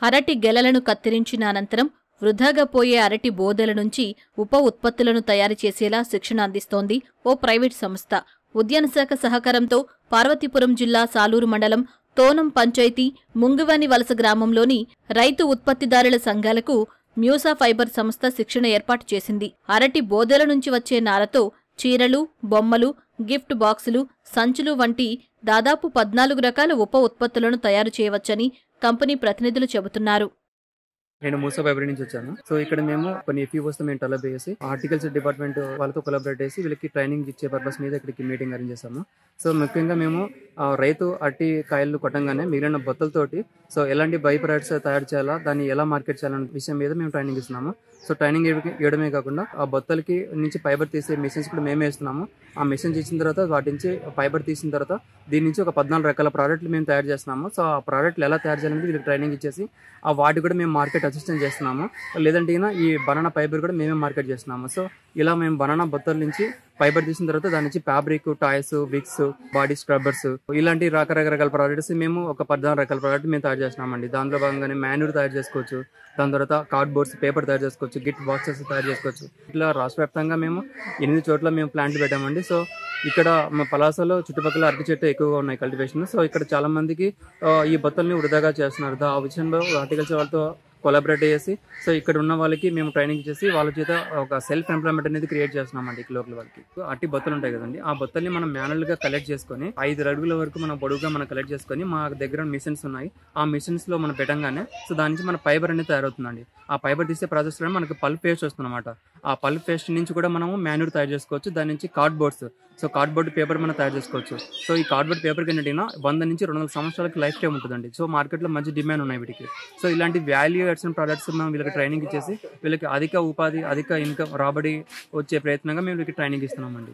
అరటి గెలలను కత్తిరించిన అనంతరం వృధాగా పోయే అరటి బోదెల నుంచి ఉప ఉత్పత్తులను తయారు చేసేలా శిక్షణ అందిస్తోంది ఓ ప్రైవేట్ సంస్థ. ఉద్యాన శాఖ సహకారంతో పార్వతీపురం జిల్లా సాలూరు మండలం తోనం పంచాయతీ ముంగివాని వలస గ్రామంలోని రైతు ఉత్పత్తిదారుల సంఘాలకు మ్యూసా ఫైబర్ సంస్థ శిక్షణ ఏర్పాటు చేసింది. అరటి బోదెల నుంచి వచ్చే నారతో చీరలు, బొమ్మలు, గిఫ్ట్ బాక్సులు, సంచులు వంటి దాదాపు 14 రకాల ఉప ఉత్పత్తులను తయారు చేయవచ్చని కంపెనీ ప్రతినిధులు చెబుతున్నారు. నేను మూసా ఫైబర్ నుంచి వచ్చాను. సో ఇక్కడ మేము కొన్ని FPOs తో మేము డెవలప్ చేసి హార్టికల్చర్ డిపార్ట్మెంట్ వాళ్ళతో కొలాబరేట్ చేసి వీళ్ళకి ట్రైనింగ్ ఇచ్చే పర్పస్ మీద ఇక్కడికి మీటింగ్ అరేంజ్ చేస్తాము. సో ముఖ్యంగా మేము రైతు అరటి కాయలు కొట్టంగానే మిగిలిన బొత్తలతోటి సో ఎలాంటి బై ప్రొడక్ట్స్ తయారు చేయాలా, దాన్ని ఎలా మార్కెట్ చేయాలనే విషయం మీద మేము ట్రైనింగ్ ఇస్తున్నాము. సో ట్రైనింగ్ ఇవ్వడమే కాకుండా ఆ బొత్తలకి నుంచి ఫైబర్ తీసే మిషన్స్ కూడా మేమే ఇస్తున్నాము. ఆ మిషన్స్ ఇచ్చిన తర్వాత వాటి నుంచి ఫైబర్ తీసిన తర్వాత దీని నుంచి ఒక 14 రకాల ప్రోడక్ట్లు మేము తయారు చేస్తున్నాము. సో ఆ ప్రోడక్ట్లు ఎలా తయారు చేయాలని వీళ్ళకి ట్రైనింగ్ ఇచ్చేసి ఆ వాటి కూడా మేము మార్కెట్ అసిస్టెంట్ చేస్తున్నాము. లేదంటే ఈ బనానా ఫైబర్ కూడా మేమే మార్కెట్ చేస్తున్నాము. సో ఇలా మేము బనానా బొత్తల నుంచి ఫైబర్ తీసిన తర్వాత దాని నుంచి fabric, toys, wicks, body scrubbers ఇలాంటి రకరకాల ప్రోడక్ట్స్ మేము ఒక 14 రకాల ప్రోడక్ట్ మేము తయారు చేస్తున్నామండి. దాంట్లో భాగంగానే మాన్యూర్ తయారు చేసుకోవచ్చు, దాని తర్వాత కార్డ్బోర్డ్స్, పేపర్ తయారు చేసుకోవచ్చు, గిఫ్ట్ బాక్సెస్ తయారు చేసుకోవచ్చు. ఇట్లా రాష్ట్ర వ్యాప్తంగా మేము 8 చోట్ల మేము ప్లాంట్లు పెట్టామండి. సో ఇక్కడ మా పలాసలో చుట్టుపక్కల అరటి చెట్టు ఎక్కువగా ఉన్నాయి కల్టివేషన్. సో ఇక్కడ చాలా మందికి ఈ బొత్తల్ని వృధాగా చేస్తున్నారు. ఆ విషయంలో హార్టికల్చర్ వాళ్ళతో కొలాబరేట్ చేసి సో ఇక్కడ ఉన్న వాళ్ళకి మేము ట్రైనింగ్ చేసి వాళ్ళ చేత ఒక సెల్ఫ్ ఎంప్లాయ్మెంట్ అనేది క్రియేట్ చేస్తున్నామండి లోకల్ వాళ్ళకి. అట్టి బొత్తలు ఉంటాయి కదండి, ఆ బొత్తల్ని మనం మాన్యువల్ గా కలెక్ట్ చేసుకుని 5 అడుగుల వరకు మనం పొడుగుగా మనం కలెక్ట్ చేసుకుని మా దగ్గర మిషన్స్ ఉన్నాయి. ఆ మిషన్స్ లో మనం పెట్టంగానే సో దాని నుంచి మన ఫైబర్ అనేది తయారవుతుందండి. ఆ ఫైబర్ తీసే ప్రాసెస్ లో మనకి పల్ప్ పేస్ట్ వస్తుంది అనమాట. ఆ పల్ప్ పేస్ట్ నుంచి కూడా మనము మాన్యూర్ తయారు చేసుకోవచ్చు. దాని నుంచి కార్డ్బోర్డ్స్, సో కార్డ్బోర్డ్ పేపర్ మనం తయారు చేసుకోవచ్చు. సో ఈ కార్డ్బోర్డ్ పేపర్ కింద 100 నుంచి 200 సంవత్సరాలకి లైఫ్ టైం ఉంటుందండి. సో మార్కెట్లో మంచి డిమాండ్ ఉన్నాయి వీటికి. సో ఇలాంటి వాల్యూ యాడ్స్ ప్రొడక్ట్స్ మనం వీళ్ళకి ట్రైనింగ్ ఇచ్చేసి వీళ్ళకి అధిక ఉపాధి, అధిక ఇన్కమ్ రాబడి వచ్చే ప్రయత్నంగా మేము వీళ్ళకి ట్రైనింగ్ ఇస్తున్నామండి.